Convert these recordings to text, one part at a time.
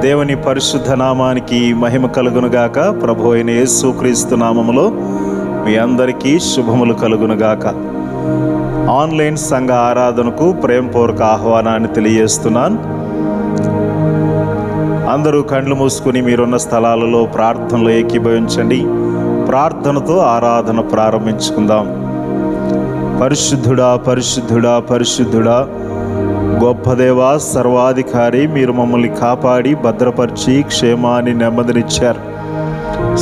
దేవుని పరిశుద్ధ నామానికి మహిమ కలుగునుగాక. ప్రభు అయిన యేసుక్రీస్తు నామములో మీ అందరికీ శుభములు కలుగునుగాక. ఆన్లైన్ సంఘ ఆరాధనకు ప్రేమపూర్వక ఆహ్వానాన్ని తెలియజేస్తున్నాను. అందరూ కళ్ళు మూసుకుని మీరున్న స్థలాలలో ప్రార్థనలో ఏకీభవించండి. ప్రార్థనతో ఆరాధన ప్రారంభించుకుందాం. పరిశుద్ధుడా, పరిశుద్ధుడా, పరిశుద్ధుడా, గొప్ప దేవా, సర్వాధికారి, మీరు మమ్మల్ని కాపాడి భద్రపరిచి క్షేమాన్ని నెమ్మదినిచ్చారు.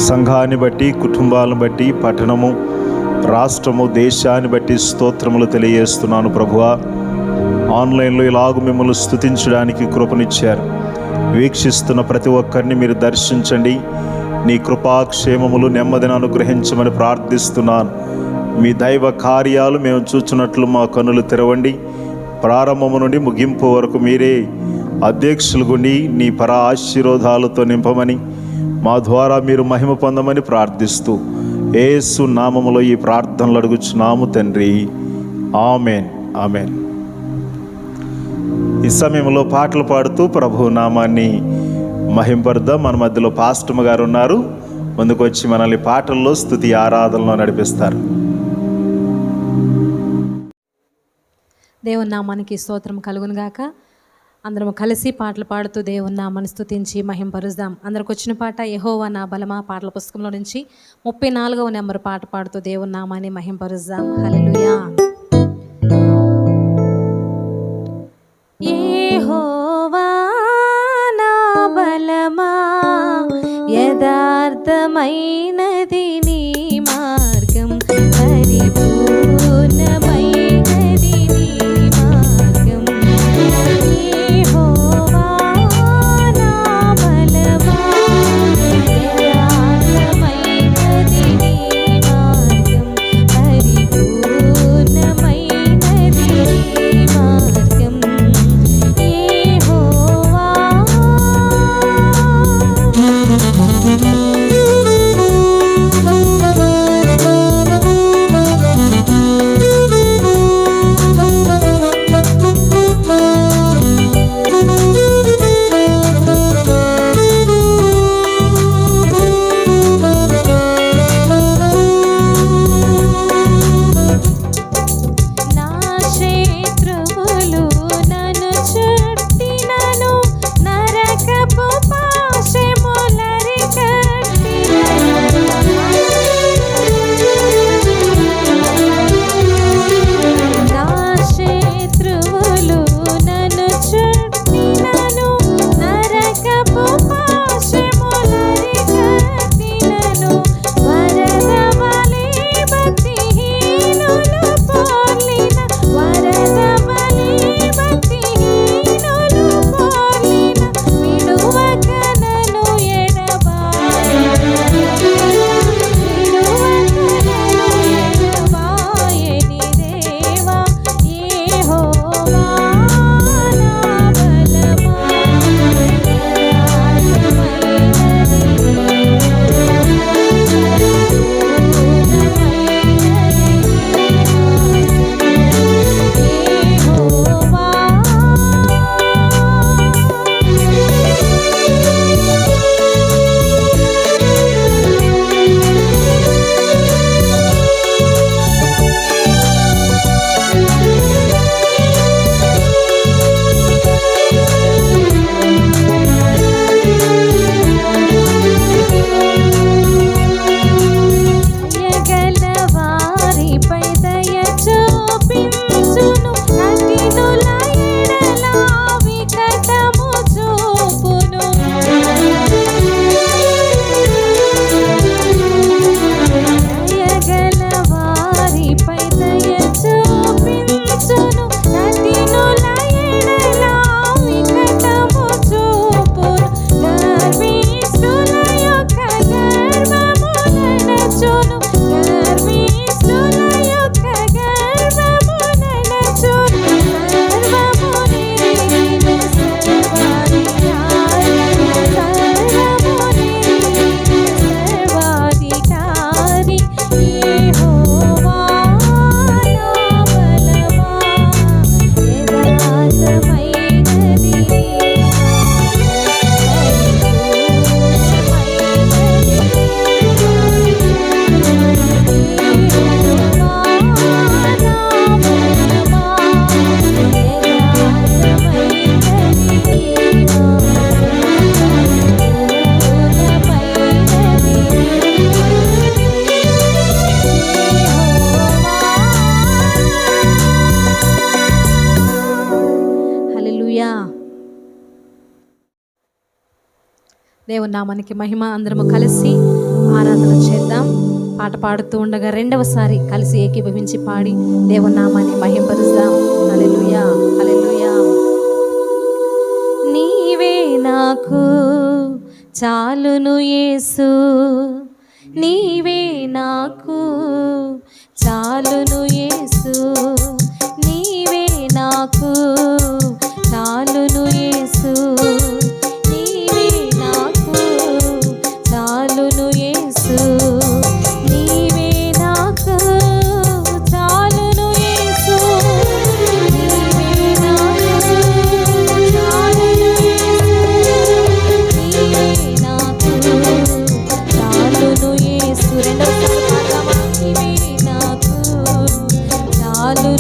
సంఘాన్ని బట్టి, కుటుంబాలను బట్టి, పట్టణము, రాష్ట్రము, దేశాన్ని బట్టి స్తోత్రములు తెలియజేస్తున్నాను. ప్రభువా, ఆన్లైన్లో ఇలాగ మిమ్మల్ని స్తుతించడానికి కృపనిచ్చారు. వీక్షిస్తున్న ప్రతి ఒక్కరిని మీరు దర్శించండి. నీ కృపాక్షేమములు, నెమ్మదిని అనుగ్రహించమని ప్రార్థిస్తున్నాను. మీ దైవ కార్యాలు మేము చూచున్నట్లు మా కన్నులు తెరవండి. ప్రారంభము నుండి ముగింపు వరకు మీరే అధ్యక్షులు గుండి నీ పర ఆశీర్వాదాలతో నింపమని, మా ద్వారా మీరు మహిమ పొందమని ప్రార్థిస్తూ యేసు నామములో ఈ ప్రార్థనలు అడుగుచున్నాము తండ్రి. Amen, amen. ఈ సమయంలో పాటలు పాడుతూ ప్రభు నామాన్ని మహింపరుద్దాం. మన మధ్యలో పాస్టమ్ గారు ఉన్నారు. ముందుకు వచ్చి మనల్ని పాటల్లో స్తుతి ఆరాధనలో నడిపిస్తారు. దేవుని నామానికి స్తోత్రం కలుగునుగాక. అందరం కలిసి పాటలు పాడుతూ దేవుని నామాన్ని స్తుతించి మహింపరుద్దాం. అందరికి వచ్చిన పాట యెహోవా నా బలమా పాటల పుస్తకంలో నుంచి 34వ నెంబర్ పాట పాడుతూ దేవుని నామాన్ని మహింపరుద్దాం. హల్లెలూయా. యెహోవా నా బలమా, యథార్థమైనది నీ మార్గం, పరిపూర్ణమైనది నీ మార్గం. యెహోవా నా బలమా, యథార్థమైనది నీ మార్గం, పరిపూర్ణమైనది దేవుని నామానికి మహిమ. అందరము కలిసి ఆరాధన చేద్దాం. పాట పాడుతూ ఉండగా రెండవసారి కలిసి ఏకీభవించి పాడి దేవుని నామాన్ని మహింపరుద్దాం. హల్లెలూయా, హల్లెలూయా. నీవే నాకు చాలును యేసు, నీవే నాకు చాలును యేసు, నీవే నాకు చాలును యేసు, నీవే నాకు చాలును యేసు, నీవే నాకు చాలును యేసు, నీవే నాకు చాలును యేసు, నీవే నాకు చాలును యేసు. రెండవసారి పాడదామా? నీవే నాకు చాలును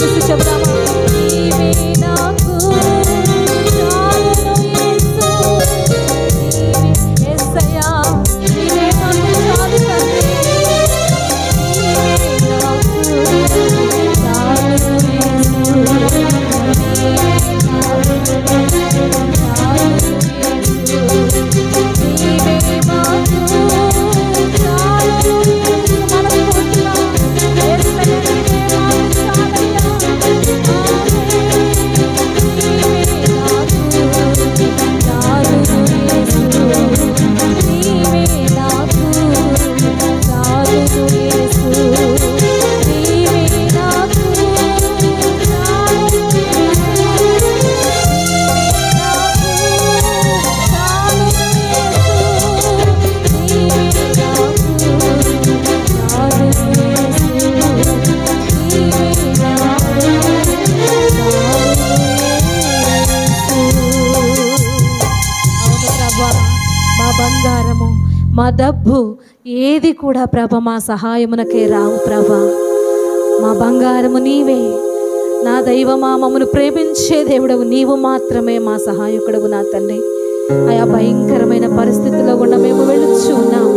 కలిసి చెబుదామా? నీవే నాకు చాలును యేసు, యేసయ్యా నీవే నాకు చాలు తండ్రి, నీవే నాకు చాలును యేసు, నీవే నాకు చాలును యేసు, నీవే మాకు చాలును యేసు. మనస్ఫూర్తిగా యేసయ్య నీవే మాకు చాలయ్యా, నీవే నాకు చాలును యేసు, నీవే నాకు చాలును యేసు, నీవే నాకు చాలును మా బంగారము మా డబ్బు ఏది కూడా ప్రభ మా సహాయమునకే రావు ప్రభ. మా బంగారము నీవే, నా దైవమా, మమ్మను ప్రేమించే దేవుడవు నీవు మాత్రమే మా సహాయకుడవు నా తండ్రి. ఆయా భయంకరమైన పరిస్థితుల్లో కూడా మేము వెళ్ళొచ్చు ఉన్నాము,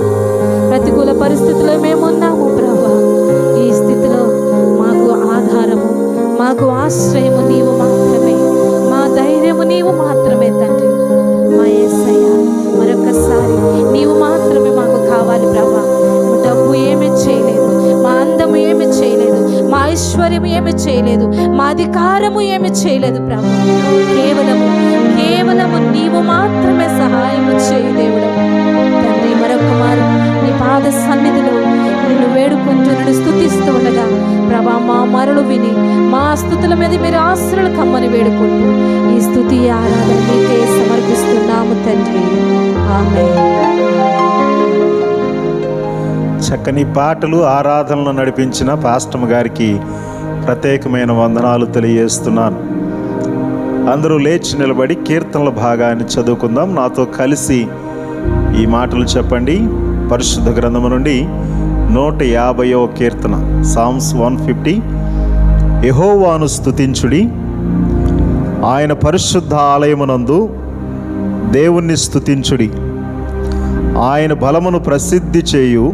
ప్రతికూల పరిస్థితుల్లో మేము ఉన్నాము ప్రభా. ఈ స్థితిలో మాకు ఆధారము, మాకు ఆశ్రయము నీవు మాత్రమే, మా ధైర్యము నీవు మాత్రమే తండ్రి. మా యేసయ్య మరొకసారి నీవు మాత్రమే మాకు కావాలి ప్రభా. మా డబ్బు ఏమీ చేయలేదు, మా అందము ఏమి చేయలేదు, మా ఐశ్వర్యము ఏమి చేయలేదు, మా అధికారము ఏమి చేయలేదు ప్రభా. కేవలము నీవు మాత్రమే సహాయము చేయి దేవుడు తండ్రి. మరొక మారు నీ పాద సన్నిధిలో నిన్ను వేడుకుంటూ నిన్ను స్తుతిస్తూ ఉండగా ప్రభా మా మరలు విని మా స్తుతుల మీద మీరు ఆశ్రలు కమ్మని వేడుకుంటూ ఈ స్తుతి ఆరాధన మీకే సమర్పిస్తున్నాము తండ్రి. ఆమేన్. చక్కని పాటలు ఆరాధనలు నడిపించిన పాస్టమ్ గారికి ప్రత్యేకమైన వందనాలు తెలియజేస్తున్నాను. అందరూ లేచి నిలబడి కీర్తనల భాగాన్ని చదువుకుందాం. నాతో కలిసి ఈ మాటలు చెప్పండి. పరిశుద్ధ గ్రంథము నుండి 150వ కీర్తన, సామ్స్ 150. యెహోవాను స్తుతించుడి, ఆయన పరిశుద్ధ ఆలయమునందు దేవుణ్ణి స్తుతించుడి. ఆయన బలమును ప్రసిద్ధి చేయు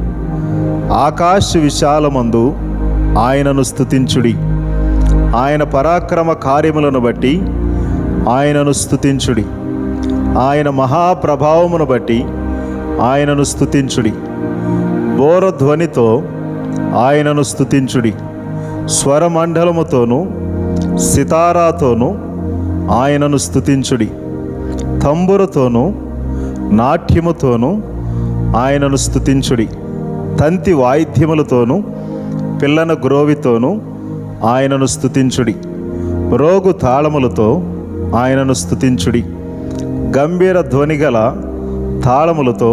ఆకాశ విశాలమందు ఆయనను స్తుతించుడి. ఆయన పరాక్రమ కార్యములను బట్టి ఆయనను స్తుతించుడి. ఆయన మహాప్రభావమును బట్టి ఆయనను స్తుతించుడి. బోరధ్వనితో ఆయనను స్తుతించుడి. స్వరమండలముతోనూ సితారాతోనూ ఆయనను స్తుతించుడి. తంబురతోనూ నాట్యముతోనూ ఆయనను స్తుతించుడి. తంతి వాయిద్యములతోనూ పిల్లన గ్రోవితోనూ ఆయనను స్తుతించుడి. రోగు తాళములతో ఆయనను స్తుతించుడి. గంభీర ధ్వనిగల తాళములతో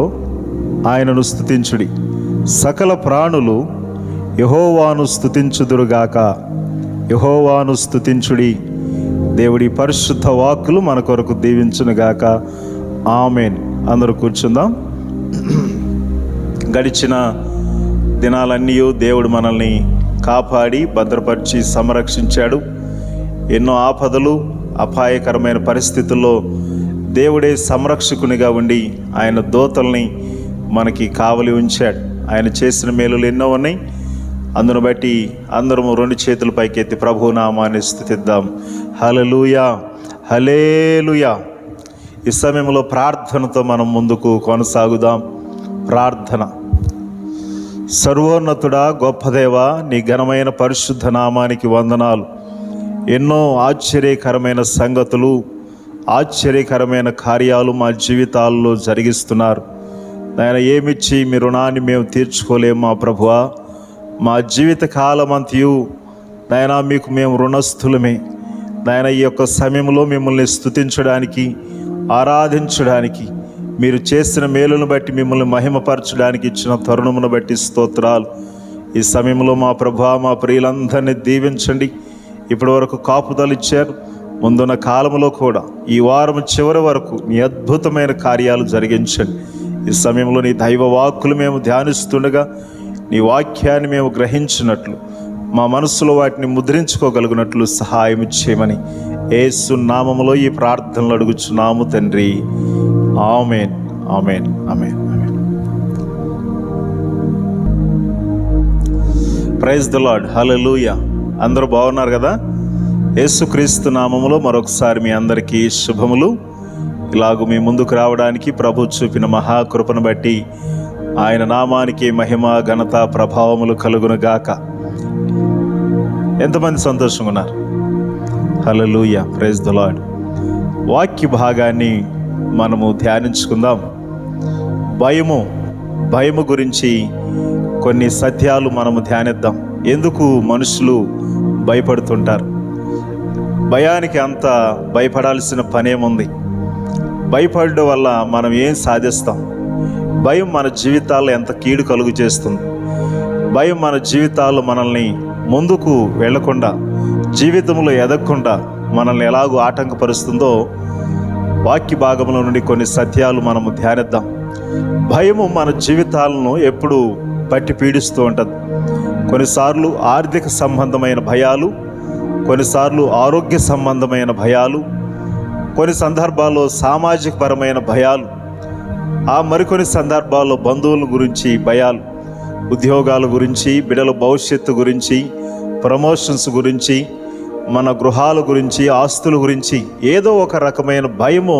ఆయనను స్తుతించుడి. సకల ప్రాణులు యెహోవాను స్తుతించుదురుగాక. యెహోవాను స్తుతించుడి. దేవుడి పరిశుద్ధ వాక్కులు మన కొరకు దీవించునుగాక. ఆమేన్. అందరూ కూర్చుందాం. గడిచిన దినాలన్నీ దేవుడు మనల్ని కాపాడి భద్రపరిచి సంరక్షించాడు. ఎన్నో ఆపదలు, అపాయకరమైన పరిస్థితుల్లో దేవుడే సంరక్షకునిగా ఉండి ఆయన దూతల్ని మనకి కావలి ఉంచాడు. ఆయన చేసిన మేలులు ఎన్నో ఉన్నాయి. అందును బట్టి అందరము 2 చేతుల పైకెత్తి ప్రభు నామాన్ని స్తుతిద్దాం. హల్లెలూయా, హల్లెలూయా. ఈ సమయంలో ప్రార్థనతో మనం ముందుకు కొనసాగుదాం. ప్రార్థన. సర్వోన్నతుడా, గొప్ప దేవా, నీ ఘనమైన పరిశుద్ధ నామానికి వందనాలు. ఎన్నో ఆశ్చర్యకరమైన సంగతులు, ఆశ్చర్యకరమైన కార్యాలు మా జీవితాల్లో జరిగిస్తున్నారు. నాయన, ఏమిచ్చి మీ రుణాన్ని మేము తీర్చుకోలేము మా ప్రభువా. మా జీవిత కాలమంతయు నాయన మీకు మేము రుణస్థులమే. నాయన, ఈ యొక్క సమయంలో మిమ్మల్ని స్తుతించడానికి, ఆరాధించడానికి, మీరు చేసిన మేలును బట్టి మిమ్మల్ని మహిమపరచడానికి ఇచ్చిన తరుణమును బట్టి స్తోత్రాలు. ఈ సమయంలో మా ప్రభువా, మా ప్రియులందరినీ దీవించండి. ఇప్పటి వరకు కాపుదలు ఇచ్చారు. ముందున్న కాలంలో కూడా ఈ వారం చివరి వరకు నీ అద్భుతమైన కార్యాలు జరిగించండి. ఈ సమయంలో నీ దైవ వాక్కులు మేము ధ్యానిస్తుండగా నీ వాక్యాన్ని మేము గ్రహించినట్లు మా మనస్సులో వాటిని ముద్రించుకోగలిగినట్లు సహాయం చేయమని యేసు నామములో ఈ ప్రార్థనలు అడుగుచున్నాము తండ్రి. ఆమేన్, ఆమేన్, ఆమేన్, ఆమేన్. Praise the Lord. హల్లెలూయా. అందరూ బాగున్నారు కదా? యేసుక్రీస్తు నామములో మరొకసారి మీ అందరికీ శుభములు. ఇలాగూ మీ ముందుకు రావడానికి ప్రభు చూపిన మహాకృపను బట్టి ఆయన నామానికి మహిమ, ఘనత, ప్రభావములు కలుగునుగాక. ఎంతమంది సంతోషంగా ఉన్నారు? హల్లెలూయా, ప్రైజ్ ద లార్డ్. వాక్య భాగాన్ని మనము ధ్యానించుకుందాం. భయము గురించి కొన్ని సత్యాలు మనము ధ్యానిద్దాం. ఎందుకు మనుషులు భయపడుతుంటారు? భయానికి అంత భయపడాల్సిన పనేముంది? భయపడడం వల్ల మనం ఏం సాధిస్తాం? భయం మన జీవితాల్లో ఎంత కీడు కలుగు చేస్తుంది. భయం మన జీవితాల్లో మనల్ని ముందుకు వెళ్లకుండా, జీవితంలో ఎదగకుండా మనల్ని ఎలాగో ఆటంకపరుస్తుందో వాక్య భాగంలో నుండి కొన్ని సత్యాలు మనము ధ్యానిద్దాం. భయము మన జీవితాలను ఎప్పుడు పట్టి పీడిస్తూ ఉంటుంది. కొన్నిసార్లు ఆర్థిక సంబంధమైన భయాలు, కొన్నిసార్లు ఆరోగ్య సంబంధమైన భయాలు, కొన్ని సందర్భాల్లో సామాజిక పరమైన భయాలు, మరికొన్ని సందర్భాల్లో బంధువుల గురించి భయాలు, ఉద్యోగాల గురించి, బిడ్డల భవిష్యత్తు గురించి, ప్రమోషన్స్ గురించి, మన గృహాల గురించి, ఆస్తుల గురించి ఏదో ఒక రకమైన భయము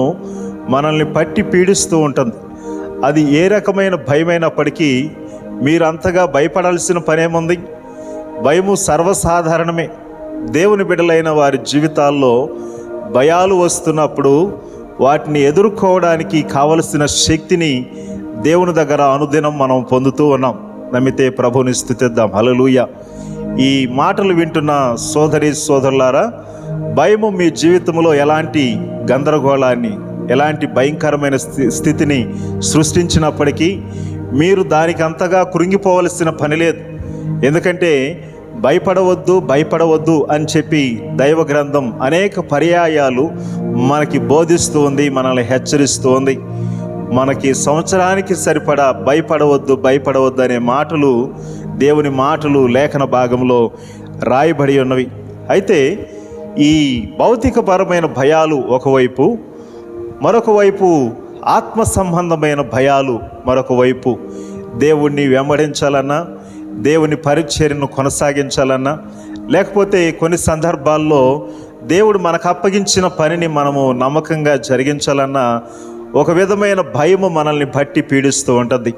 మనల్ని పట్టి పీడిస్తూ ఉంటుంది. అది ఏ రకమైన భయమైనప్పటికీ మీరు అంతగా భయపడాల్సిన పనేముంది? భయము సర్వసాధారణమే. దేవుని బిడ్డలైన వారి జీవితాల్లో భయాలు వస్తున్నప్పుడు వాటిని ఎదుర్కోవడానికి కావలసిన శక్తిని దేవుని దగ్గర అనుదినం మనం పొందుతూ ఉన్నాం. నమ్మితే ప్రభుని స్తుతిద్దాం. హల్లెలూయా. ఈ మాటలు వింటున్న సోదరి సోదరులారా, భయము మీ జీవితంలో ఎలాంటి గందరగోళాన్ని, ఎలాంటి భయంకరమైన స్థితిని సృష్టించినప్పటికీ మీరు దానికి అంతగా కృంగిపోవలసిన పని లేదు. ఎందుకంటే భయపడవద్దు అని చెప్పి దైవ గ్రంథం అనేక పర్యాయాలు మనకి బోధిస్తూ ఉంది, మనల్ని హెచ్చరిస్తూ ఉంది. మనకి సంవత్సరానికి సరిపడా భయపడవద్దు అనే మాటలు, దేవుని మాటలు లేఖన భాగంలో రాయబడి ఉన్నవి. అయితే ఈ భౌతికపరమైన భయాలు ఒకవైపు, మరొక వైపు ఆత్మ సంబంధమైన భయాలు మరొక వైపు. దేవుణ్ణి వెంబడించాలన్నా, దేవుని పరిచర్యను కొనసాగించాలన్నా, లేకపోతే కొన్ని సందర్భాల్లో దేవుడు మనకు అప్పగించిన పనిని మనము నమ్మకంగా జరిగించాలన్నా ఒక విధమైన భయము మనల్ని బట్టి పీడిస్తూ ఉంటుంది.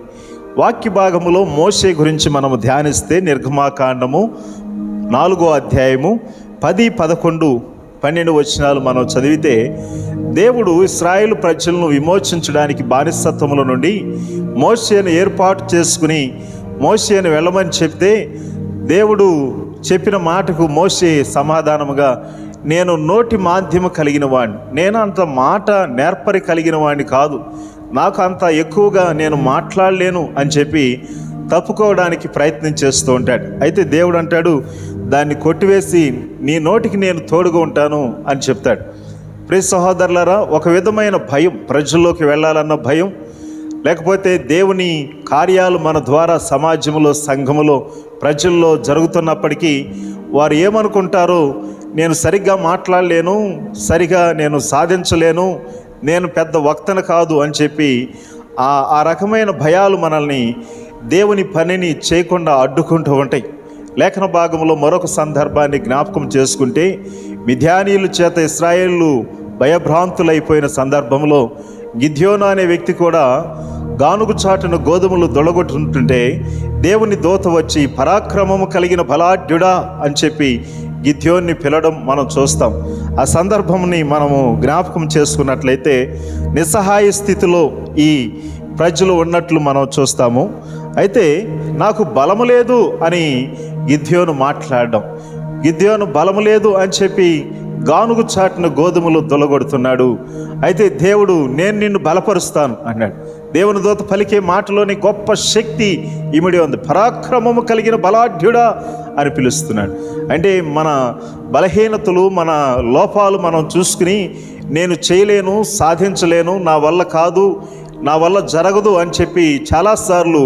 వాక్య భాగములో మోషే గురించి మనము ధ్యానిస్తే నిర్గమాకాండము 4వ అధ్యాయము 10, 11, 12 వచనాలు మనం చదివితే, దేవుడు ఇశ్రాయేలు ప్రజలను విమోచించడానికి బానిసత్వముల నుండి మోషేను ఏర్పాటు చేసుకుని మోషేను వెళ్ళమని చెప్తే, దేవుడు చెప్పిన మాటకు మోషే సమాధానముగా, నేను నోటి మాధ్యమ కలిగిన వాడిని, నేను అంత మాట నేర్పరి కలిగిన వాడిని కాదు, నాకు అంత ఎక్కువగా నేను మాట్లాడలేను అని చెప్పి తప్పుకోవడానికి ప్రయత్నం చేస్తూ ఉంటాడు. అయితే దేవుడు అంటాడు, దాన్ని కొట్టివేసి నీ నోటికి నేను తోడుగా ఉంటాను అని చెప్తాడు. ప్రియ సహోదరులారా, ఒక విధమైన భయం, ప్రజల్లోకి వెళ్ళాలన్న భయం, లేకపోతే దేవుని కార్యాలు మన ద్వారా సమాజంలో, సంఘములో, ప్రజల్లో జరుగుతున్నప్పటికీ వారు ఏమనుకుంటారో, నేను సరిగ్గా మాట్లాడలేను, సరిగా నేను సాధించలేను, నేను పెద్ద వక్తను కాదు అని చెప్పి ఆ రకమైన భయాలు మనల్ని దేవుని పనిని చేయకుండా అడ్డుకుంటూ ఉంటాయి. లేఖన భాగంలో మరొక సందర్భాన్ని జ్ఞాపకం చేసుకుంటే, మిద్యానీయుల చేత ఇశ్రాయేలు భయభ్రాంతులైపోయిన సందర్భంలో గిద్యోను అనే వ్యక్తి కూడా గానుగు చాటును గోధుమలు దొలగొట్టుంటుంటే దేవుని దూత వచ్చి పరాక్రమము కలిగిన బలాఢ్యుడా అని చెప్పి గిద్యోన్ని పిలవడం మనం చూస్తాం. ఆ సందర్భంని మనము జ్ఞాపకం చేసుకున్నట్లయితే నిస్సహాయ స్థితిలో ఈ ప్రజలు ఉన్నట్లు మనం చూస్తాము. అయితే నాకు బలము లేదు అని గిద్యోను మాట్లాడడం, గిద్యోను బలము లేదు అని చెప్పి గానుగు చాటున గోధుమలు దొలగొడుతున్నాడు. అయితే దేవుడు నేను నిన్ను బలపరుస్తాను అన్నాడు. దేవుని దూత పలికే మాటలోని గొప్ప శక్తి ఇమిడి ఉంది. పరాక్రమము కలిగిన బలాఢ్యుడా అని పిలుస్తున్నాడు. అంటే మన బలహీనతలు, మన లోపాలు మనం చూసుకుని నేను చేయలేను, సాధించలేను, నా వల్ల కాదు, నా వల్ల జరగదు అని చెప్పి చాలాసార్లు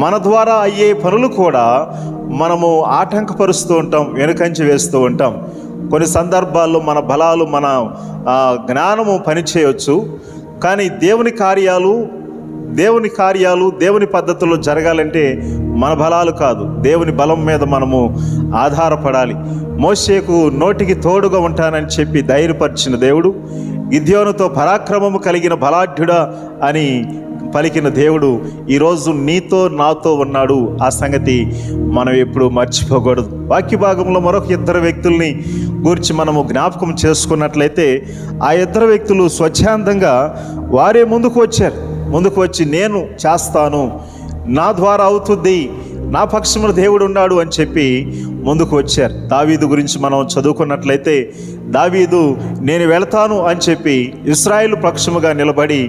మన ద్వారా అయ్యే పనులు కూడా మనము ఆటంకపరుస్తూ ఉంటాం, వెనుకంచి వేస్తూ ఉంటాం. కొన్ని సందర్భాల్లో మన బలాలు, మన జ్ఞానము పనిచేయవచ్చు, కానీ దేవుని కార్యాలు దేవుని పద్ధతుల్లో జరగాలంటే మన బలాలు కాదు, దేవుని బలం మీద మనము ఆధారపడాలి. మోషేకు నోటికి తోడుగా ఉంటానని చెప్పి ధైర్యపరిచిన దేవుడు, గిద్యోనుతో పరాక్రమము కలిగిన బలాఢ్యుడా అని పలికిన దేవుడు ఈరోజు నీతో నాతో ఉన్నాడు. ఆ సంగతి మనం ఎప్పుడు మర్చిపోకూడదు. వాక్య భాగంలో మరొక ఇద్దరు వ్యక్తుల్ని గురించి మనము జ్ఞాపకం చేసుకున్నట్లయితే, ఆ ఇద్దరు వ్యక్తులు స్వచ్ఛందంగా వారే ముందుకు వచ్చి నేను చేస్తాను, నా ద్వారా అవుతుంది, నా పక్షమున దేవుడు ఉన్నాడు అని చెప్పి ముందుకు వచ్చారు. దావీదు గురించి మనం చదువుకున్నట్లయితే, దావీదు నేను వెళతాను అని చెప్పి ఇశ్రాయేలు పక్షముగా నిలబడి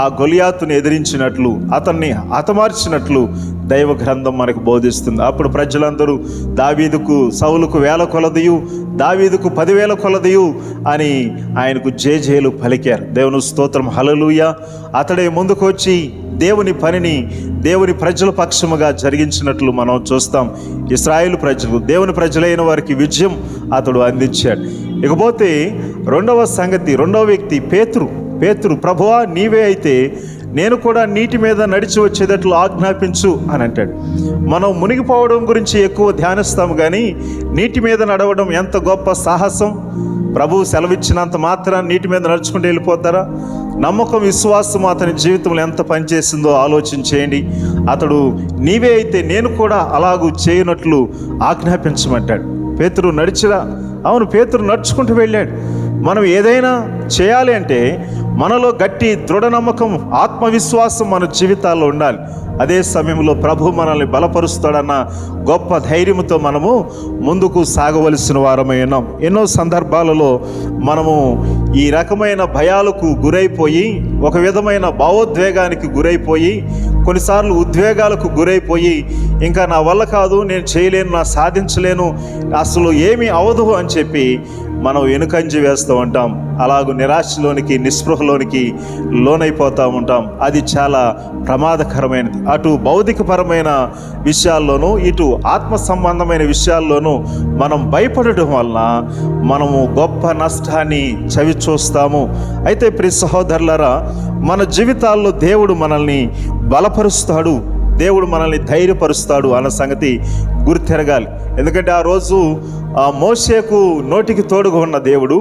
ఆ గొలియాతుని ఎదిరించినట్లు, అతన్ని హతమార్చినట్లు దైవ గ్రంథం మనకు బోధిస్తుంది. అప్పుడు ప్రజలందరూ దావీదుకు, సౌలుకు 1000 కొలదియు, దావీదుకు 10,000 కొలదియు అని ఆయనకు జేజేలు పలికారు. దేవుని స్తోత్రం, హల్లెలూయా. అతడే ముందుకు వచ్చి దేవుని పనిని దేవుని ప్రజల పక్షముగా జరిగించినట్లు మనం చూస్తాం. ఇశ్రాయేలు ప్రజలు, దేవుని ప్రజలైన వారికి విజయం అతడు అందించాడు. ఇకపోతే రెండవ వ్యక్తి పేతురు, ప్రభువా నీవే అయితే నేను కూడా నీటి మీద నడిచి వచ్చేటట్లు ఆజ్ఞాపించు అని అంటాడు. మనం మునిగిపోవడం గురించి ఎక్కువ ధ్యానిస్తాము, కానీ నీటి మీద నడవడం ఎంత గొప్ప సాహసం. ప్రభువు సెలవిచ్చినంత మాత్రాన్ని నీటి మీద నడుచుకుంటూ వెళ్ళిపోతారా? నమ్మకం, విశ్వాసం అతని జీవితంలో ఎంత పనిచేసిందో ఆలోచించేయండి. అతడు నీవే అయితే నేను కూడా అలాగూ చేయనట్లు ఆజ్ఞాపించమంటాడు. పేతురు నడిచిరా? అవును, పేతురు నడుచుకుంటూ వెళ్ళాడు. మనం ఏదైనా చేయాలి అంటే మనలో గట్టి దృఢ నమ్మకం, ఆత్మవిశ్వాసం మన జీవితాల్లో ఉండాలి. అదే సమయంలో ప్రభు మనల్ని బలపరుస్తాడన్న గొప్ప ధైర్యంతో మనము ముందుకు సాగవలసిన వారమై ఉన్నాం. ఎన్నో సందర్భాలలో మనము ఈ రకమైన భయాలకు గురైపోయి, ఒక విధమైన భావోద్వేగానికి గురైపోయి, కొన్నిసార్లు ఉద్వేగాలకు గురైపోయి, ఇంకా నా వల్ల కాదు, నేను చేయలేను, నా సాధించలేను, అసలు ఏమీ అవదు అని చెప్పి మనం వెనుకంజి వేస్తూ ఉంటాం. అలాగూ నిరాశలోనికి, నిస్పృహలోనికి లోనైపోతూ ఉంటాం. అది చాలా ప్రమాదకరమైనది. అటు భౌతికపరమైన విషయాల్లోనూ, ఇటు ఆత్మ సంబంధమైన విషయాల్లోనూ మనం భయపడటం వలన మనము గొప్ప నష్టాన్ని చవి చూస్తాము. అయితే ప్రియ సహోదరులారా, మన జీవితాల్లో దేవుడు మనల్ని బలపరుస్తాడు, దేవుడు మనల్ని ధైర్యపరుస్తాడు అన్న సంగతి గుర్తెరగాలి. ఎందుకంటే ఆ రోజు మోషేకు నోటికి తోడుగా ఉన్న దేవుడు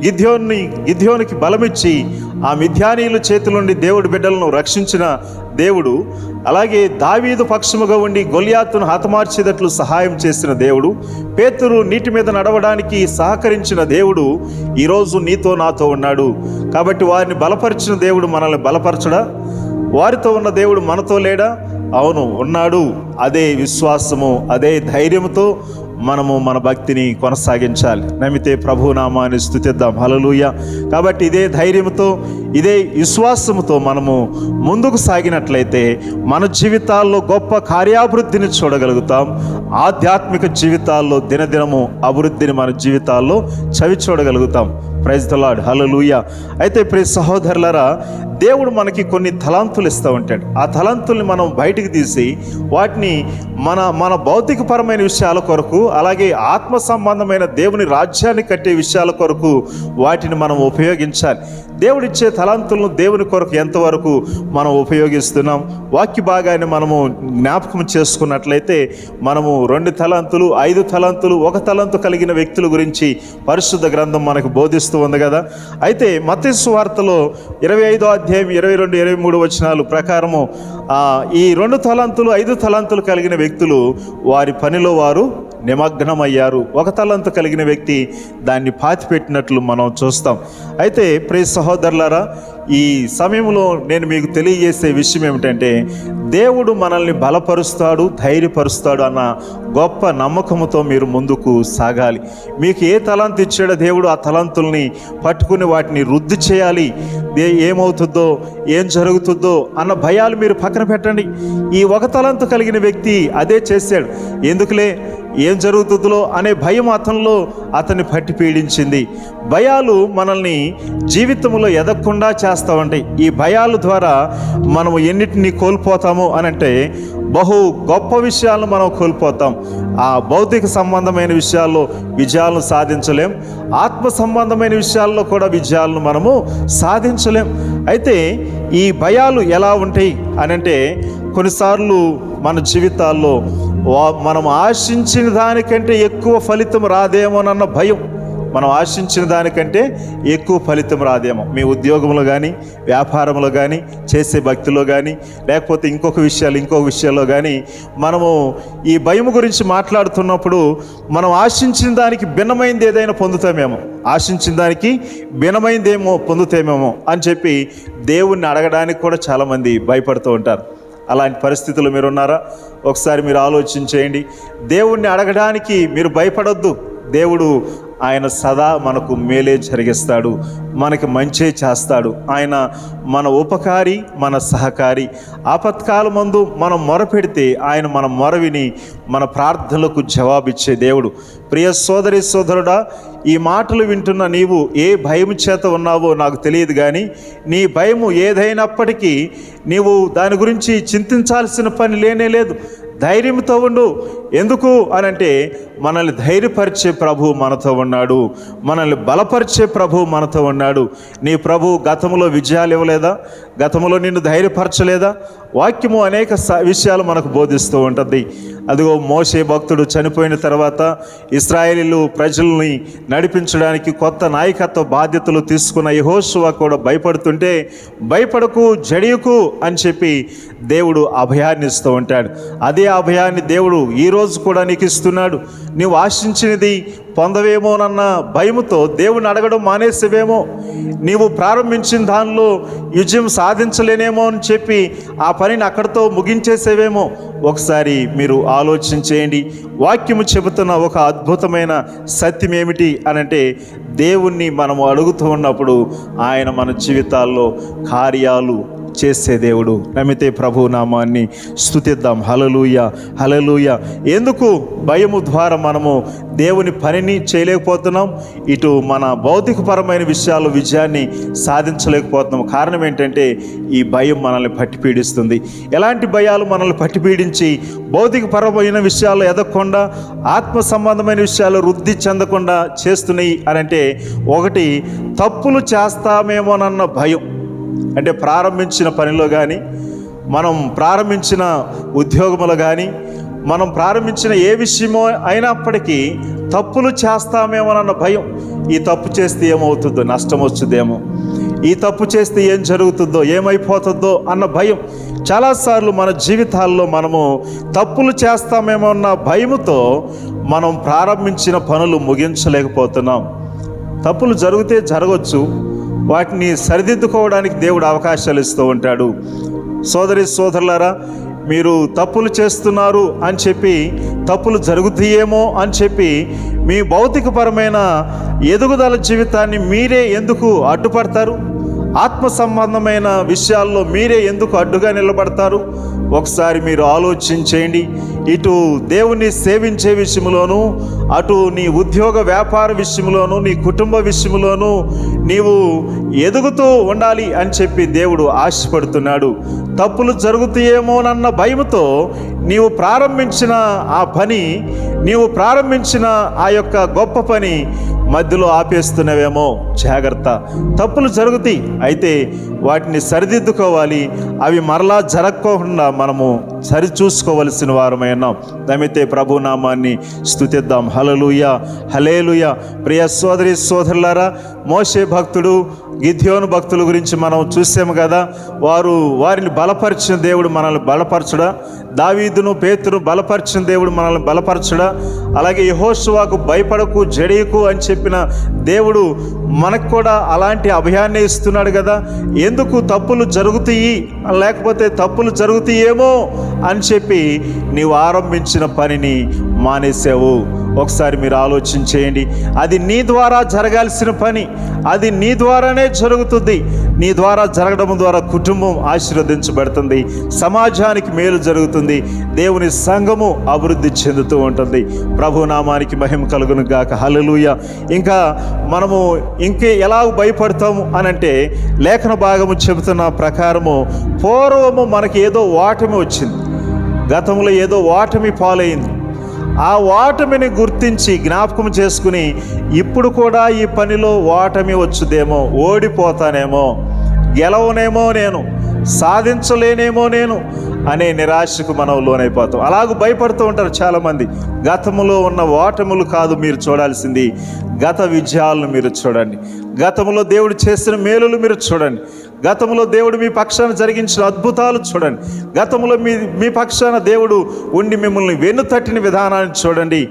గిద్యోనికి బలమిచ్చి ఆ మిద్యానీయుల చేతుల నుండి దేవుడి బిడ్డలను రక్షించిన దేవుడు, అలాగే దావీదు పక్షముగా ఉండి గొలియాతును హతమార్చేటట్లు సహాయం చేసిన దేవుడు, పేతురు నీటి మీద నడవడానికి సహకరించిన దేవుడు ఈరోజు నీతో నాతో ఉన్నాడు. కాబట్టి వారిని బలపరిచిన దేవుడు మనల్ని బలపరచడా? వారితో ఉన్న దేవుడు మనతో లేడా? అవును, ఉన్నాడు. అదే విశ్వాసము, అదే ధైర్యంతో మనము మన భక్తిని కొనసాగించాలి. నమ్మితే ప్రభునామాన్ని స్తుతిద్దాం. హల్లెలూయా. కాబట్టి ఇదే ధైర్యంతో, ఇదే విశ్వాసముతో మనము ముందుకు సాగినట్లయితే మన జీవితాల్లో గొప్ప కార్యాభివృద్ధిని చూడగలుగుతాం. ఆధ్యాత్మిక జీవితాల్లో దినదినము అభివృద్ధిని మన జీవితాల్లో చవి చూడగలుగుతాం. ప్రైజ్ ద లార్డ్, హల్లెలూయా. అయితే ప్రియ సహోదరులారా, దేవుడు మనకి కొన్ని తలాంతులు ఇస్తూ ఉంటాడు. ఆ తలాంతుల్ని మనం బయటికి తీసి వాటిని మన భౌతికపరమైన విషయాల కొరకు, అలాగే ఆత్మ సంబంధమైన దేవుని రాజ్యాన్ని కట్టే విషయాల కొరకు వాటిని మనం ఉపయోగించాలి. దేవుడిచ్చే తలాంతులను దేవుని కొరకు ఎంతవరకు మనం ఉపయోగిస్తున్నాం? వాక్య భాగాన్ని మనము జ్ఞాపకం చేసుకున్నట్లయితే మనము 2 తలాంతులు, 5 తలాంతులు, 1 తలాంతు కలిగిన వ్యక్తుల గురించి పరిశుద్ధ గ్రంథం మనకు బోధిస్తూ ఉంది కదా. అయితే మత్తయి సువార్తలో 25వ అధ్యాయం 22, 23 వచనాలు ప్రకారము ఈ 2 తలాంతులు, 5 తలాంతులు కలిగిన వ్యక్తులు వారి పనిలో వారు నిమగ్నమయ్యారు. 1 తలాంతు కలిగిన వ్యక్తి దాన్ని పాతిపెట్టినట్లు మనం చూస్తాం. అయితే ప్రియ సహోదరులారా, ఈ సమయంలో నేను మీకు తెలియజేసే విషయం ఏమిటంటే, దేవుడు మనల్ని బలపరుస్తాడు, ధైర్యపరుస్తాడు అన్న గొప్ప నమ్మకంతో మీరు ముందుకు సాగాలి. మీకు ఏ తలాంతు ఇచ్చాడో దేవుడు ఆ తలాంతుల్ని పట్టుకుని వాటిని వృద్ధి చేయాలి. ఏమవుతుందో, ఏం జరుగుతుందో అన్న భయాలు మీరు పక్కన పెట్టండి. ఈ 1 తలాంతు కలిగిన వ్యక్తి అదే చేశాడు. ఎందుకులే ఏం జరుగుతుందో అనే భయం అతన్ని పట్టి పీడించింది. భయాలు మనల్ని జీవితంలో ఎదగకుండా చేస్తూ ఉంటాయి. ఈ భయాల ద్వారా మనం ఎన్నిటిని కోల్పోతాము అనంటే బహు గొప్ప విషయాలను మనం కోల్పోతాం. ఆ భౌతిక సంబంధమైన విషయాల్లో విజయాలను సాధించలేం, ఆత్మ సంబంధమైన విషయాల్లో కూడా విజయాలను మనము సాధించలేం. అయితే ఈ భయాలు ఎలా ఉంటాయి అనంటే కొన్నిసార్లు మన జీవితాల్లో మనం ఆశించిన దానికంటే ఎక్కువ ఫలితం రాదేమోనన్న భయం. మనం ఆశించిన దానికంటే ఎక్కువ ఫలితం రాదేమో. మీ ఉద్యోగంలో కానీ, వ్యాపారంలో కానీ, చేసే భక్తిలో కానీ, లేకపోతే ఇంకొక విషయాల్లో కానీ మనము ఈ భయం గురించి మాట్లాడుతున్నప్పుడు మనం ఆశించిన దానికి భిన్నమైంది ఏదైనా పొందుతామేమో, ఆశించిన దానికి భిన్నమైందేమో పొందుతామేమో అని చెప్పి దేవుణ్ణి అడగడానికి కూడా చాలామంది భయపడుతూ ఉంటారు. అలాంటి పరిస్థితులు మీరున్నారా? ఒకసారి మీరు ఆలోచించేయండి. దేవుణ్ణి అడగడానికి మీరు భయపడొద్దు. దేవుడు ఆయన సదా మనకు మేలే జరిగిస్తాడు, మనకి మంచే చేస్తాడు. ఆయన మన ఉపకారి, మన సహకారి. ఆపత్కాలమందు మనం మొరపెడితే ఆయన మన మొరవిని మన ప్రార్థనలకు జవాబిచ్చే దేవుడు. ప్రియ సోదరి సోదరుడా, ఈ మాటలు వింటున్న నీవు ఏ భయం చేత ఉన్నావో నాకు తెలియదు, కానీ నీ భయము ఏదైనప్పటికీ నీవు దాని గురించి చింతించాల్సిన పని లేనే లేదు. ధైర్యంతో ఉండు. ఎందుకు అనంటే మనల్ని ధైర్యపరిచే ప్రభు మనతో ఉన్నాడు, మనల్ని బలపరిచే ప్రభు మనతో ఉన్నాడు. నీ ప్రభు గతంలో విజయాలు ఇవ్వలేదా? గతంలో నిన్ను ధైర్యపరచలేదా? వాక్యము అనేక విషయాలు మనకు బోధిస్తూ ఉంటుంది. అదిగో మోషే భక్తుడు చనిపోయిన తర్వాత ఇశ్రాయేలీలు ప్రజల్ని నడిపించడానికి కొత్త నాయకత్వ బాధ్యతలు తీసుకున్న యెహోషువ కూడా భయపడుతుంటే భయపడకు, జడియకు అని చెప్పి దేవుడు అభయాన్ని ఇస్తూ ఉంటాడు. అదే అభయాన్ని దేవుడు ఈరోజు కూడా నీకు ఇస్తున్నాడు. నీవు ఆశించినది పొందవేమోనన్న భయముతో దేవుని అడగడం మానేసేవేమో, నీవు ప్రారంభించిన దానిలో విజయం సాధించలేనేమో అని చెప్పి ఆ పనిని అక్కడితో ముగించేసేవేమో. ఒకసారి మీరు ఆలోచించేయండి. వాక్యము చెబుతున్న ఒక అద్భుతమైన సత్యం ఏమిటి అనంటే దేవుణ్ణి మనము అడుగుతూ ఉన్నప్పుడు ఆయన మన జీవితాల్లో కార్యాలు చేసే దేవుడు. నమ్మితే ప్రభు నామాన్ని స్తుతిద్దాం. హల్లెలూయా, హల్లెలూయా. ఎందుకు భయము ద్వారా మనము దేవుని పనిని చేయలేకపోతున్నాం, ఇటు మన భౌతికపరమైన విషయాల్లో విజయాన్ని సాధించలేకపోతున్నాం? కారణం ఏంటంటే ఈ భయం మనల్ని పట్టి పీడిస్తుంది. ఎలాంటి భయాలు మనల్ని పట్టి పీడించి భౌతికపరమైన విషయాల్లో ఎదగకుండా, ఆత్మ సంబంధమైన విషయాల్లో వృద్ధి చెందకుండా చేస్తున్నాయి అనంటే, ఒకటి తప్పులు చేస్తామేమోనన్న భయం. అంటే ప్రారంభించిన పనిలో కానీ, మనం ప్రారంభించిన ఉద్యోగంలో కానీ, మనం ప్రారంభించిన ఏ విషయమో అయినప్పటికీ తప్పులు చేస్తామేమోనన్న భయం. ఈ తప్పు చేస్తే ఏమవుతుందో, నష్టం వచ్చుదేమో, ఈ తప్పు చేస్తే ఏం జరుగుతుందో, ఏమైపోతుందో అన్న భయం. చాలాసార్లు మన జీవితాల్లో మనము తప్పులు చేస్తామేమో అన్న భయముతో మనం ప్రారంభించిన పనులు ముగించలేకపోతున్నాం. తప్పులు జరిగితే జరగవచ్చు, వాటిని సరిదిద్దుకోవడానికి దేవుడు అవకాశాలు ఇస్తూ ఉంటాడు. సోదరి సోదరులారా, మీరు తప్పులు చేస్తున్నారు అని చెప్పి, తప్పులు జరుగుతాయేమో అని చెప్పి మీ భౌతికపరమైన ఎదుగుదల జీవితాన్ని మీరే ఎందుకు అడ్డుపడతారు? ఆత్మ సంబంధమైన విషయాల్లో మీరే ఎందుకు అడ్డుగా నిలబడతారు? ఒకసారి మీరు ఆలోచించేయండి. ఇటు దేవుణ్ణి సేవించే విషయంలోనూ, అటు నీ ఉద్యోగ వ్యాపార విషయంలోనూ, నీ కుటుంబ విషయంలోనూ నీవు ఎదుగుతూ ఉండాలి అని చెప్పి దేవుడు ఆశపడుతున్నాడు. తప్పులు జరుగుతాయేమోనన్న భయముతో నీవు ప్రారంభించిన ఆ పని, నీవు ప్రారంభించిన ఆ యొక్క గొప్ప పని మధ్యలో ఆపేస్తున్నవేమో. జాగ్రత్త. తప్పులు జరుగుతాయి, అయితే వాటిని సరిదిద్దుకోవాలి. అవి మరలా జరగకుండా మనము సరిచూసుకోవలసిన వారమై ఉన్నాం. నమ్మితే ప్రభు నామాన్ని స్తుతిద్దాం. హల్లెలూయా, హల్లెలూయా. ప్రియ సోదరి సోదరులారా, మోషే భక్తుడు, గిద్యోను భక్తుల గురించి మనం చూసాము కదా. వారిని బలపరిచిన దేవుడు మనల్ని బలపరచడా? దావీదును, పేతురు బలపరిచిన దేవుడు మనల్ని బలపరచడా? అలాగే యెహోషువకు భయపడకు, జడియకు అని చెప్పిన దేవుడు మనకు కూడా అలాంటి అభయాన్ని ఇస్తున్నాడు కదా. ఎందుకు తప్పులు జరుగుతాయి, లేకపోతే తప్పులు జరుగుతాయేమో అని చెప్పి నీవు ఆరంభించిన పనిని మానేసావు? ఒకసారి మీరు ఆలోచన చేయండి. అది నీ ద్వారా జరగాల్సిన పని, అది నీ ద్వారానే జరుగుతుంది. నీ ద్వారా జరగడం ద్వారా కుటుంబం ఆశీర్వదించబడుతుంది, సమాజానికి మేలు జరుగుతుంది, దేవుని సంఘము అభివృద్ధి చెందుతూ ఉంటుంది. ప్రభు నామానికి మహిమ కలుగును గాక. హల్లెలూయా. ఇంకా మనము ఎలా భయపడతాము అనంటే, లేఖన భాగము చెబుతున్న ప్రకారము పూర్వము మనకి ఏదో ఓటమి వచ్చింది, గతంలో ఏదో ఓటమి పాలైంది. ఆ ఓటమిని గుర్తించి జ్ఞాపకం చేసుకుని ఇప్పుడు కూడా ఈ పనిలో ఓటమి వచ్చుదేమో, ఓడిపోతానేమో, గెలవనేమో, నేను సాధించలేనేమో నేను అనే నిరాశకు మనం లోనైపోతాం. అలాగూ భయపడుతూ ఉంటారు చాలామంది. గతంలో ఉన్న ఓటములు కాదు మీరు చూడాల్సింది, గత విజయాలను మీరు చూడండి. గతంలో దేవుడు చేసిన మేలులు మీరు చూడండి. గతంలో దేవుడు మీ పక్షాన జరిగించిన అద్భుతాలు చూడండి. గతంలో మీ పక్షాన దేవుడు ఉండి మిమ్మల్ని వెన్నుతట్టిన విధానాన్ని చూడండి.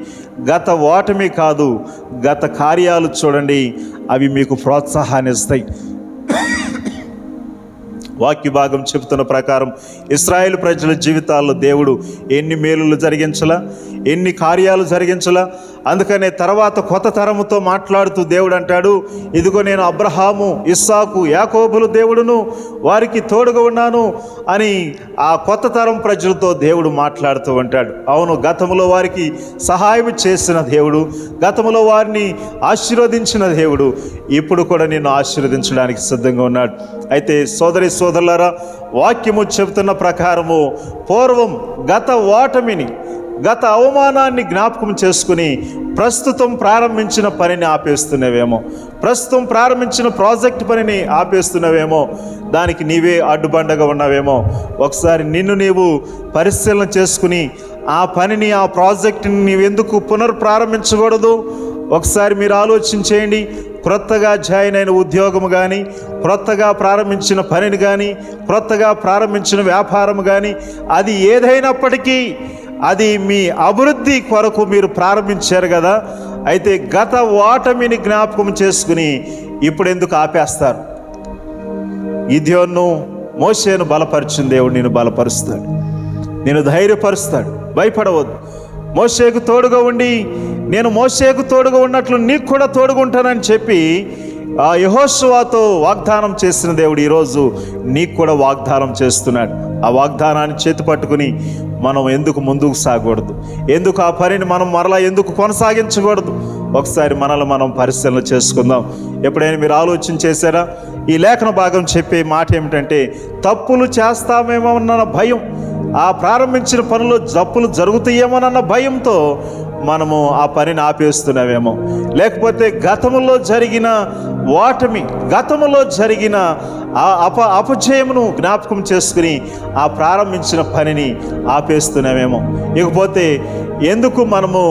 గత ఓటమి కాదు, గత కార్యాలు చూడండి. అవి మీకు ప్రోత్సాహాన్ని ఇస్తాయి. వాక్య భాగం చెబుతున్న ప్రకారం ఇశ్రాయేలు ప్రజల జీవితాల్లో దేవుడు ఎన్ని మేలులు జరిగించలా, ఎన్ని కార్యాలు జరిగించలా. అందుకనే తర్వాత కొత్త తరముతో మాట్లాడుతూ దేవుడు అంటాడు, ఇదిగో నేను అబ్రహాము, ఇస్సాకు, యాకోబులు దేవుడును, వారికి తోడుగా ఉన్నాను అని ఆ కొత్త తరం ప్రజలతో దేవుడు మాట్లాడుతూ ఉంటాడు. అవును, గతంలో వారికి సహాయం చేసిన దేవుడు, గతంలో వారిని ఆశీర్వదించిన దేవుడు ఇప్పుడు కూడా నిన్ను ఆశీర్వదించడానికి సిద్ధంగా ఉన్నాడు. అయితే సోదరి సోదరులారా, వాక్యము చెబుతున్న ప్రకారము పూర్వం గత ఓటమిని, గత అవమానాన్ని జ్ఞాపకం చేసుకుని ప్రస్తుతం ప్రారంభించిన పనిని ఆపేస్తున్నవేమో, ప్రస్తుతం ప్రారంభించిన ప్రాజెక్ట్ పనిని ఆపేస్తున్నవేమో, దానికి నీవే అడ్డుబండగా ఉన్నావేమో. ఒకసారి నిన్ను నీవు పరిశీలన చేసుకుని ఆ పనిని, ఆ ప్రాజెక్టుని నీవెందుకు పునర్ప్రారంభించకూడదు? ఒకసారి మీరు ఆలోచన చేయండి. క్రొత్తగా జాయిన్ అయిన ఉద్యోగము కానీ, క్రొత్తగా ప్రారంభించిన పనిని కానీ, క్రొత్తగా ప్రారంభించిన వ్యాపారం కానీ, అది ఏదైనప్పటికీ అది మీ అభివృద్ధి కొరకు మీరు ప్రారంభించారు కదా. అయితే గత ఓటమిని జ్ఞాపకం చేసుకుని ఇప్పుడు ఎందుకు ఆపేస్తారు? గిద్యోనును, మోషేను బలపరిచిన దేవుడు నిన్ను బలపరుస్తాడు, నేను ధైర్యపరుస్తాడు. భయపడవద్దు. మోషేకు తోడుగా ఉండి, నేను మోషేకు తోడుగా ఉన్నట్లు నీకు కూడా తోడుగా ఉంటానని చెప్పి ఆ యెహోషువతో వాగ్దానం చేసిన దేవుడు ఈరోజు నీకు కూడా వాగ్దానం చేస్తున్నాడు. ఆ వాగ్దానాన్ని చేతి పట్టుకుని మనం ఎందుకు ముందుకు సాగకూడదు? ఎందుకు ఆ పనిని మనం మరలా ఎందుకు కొనసాగించకూడదు? ఒకసారి మనల్ని మనం పరిశీలన చేసుకుందాం. ఎప్పుడైనా మీరు ఆలోచన చేశారా? ఈ లేఖన భాగం చెప్పే మాట ఏమిటంటే, తప్పులు చేస్తామేమోనన్న భయం, ఆ ప్రారంభించిన పనులు తప్పులు జరుగుతాయేమోనన్న భయంతో మనము ఆ పనిని ఆపేస్తున్నామేమో. లేకపోతే గతంలో జరిగిన ఓటమి, గతంలో జరిగిన ఆ అపజయమును జ్ఞాపకం చేసుకుని ఆ ప్రారంభించిన పనిని ఆపేస్తున్నామేమో. ఇకపోతే ఎందుకు మనము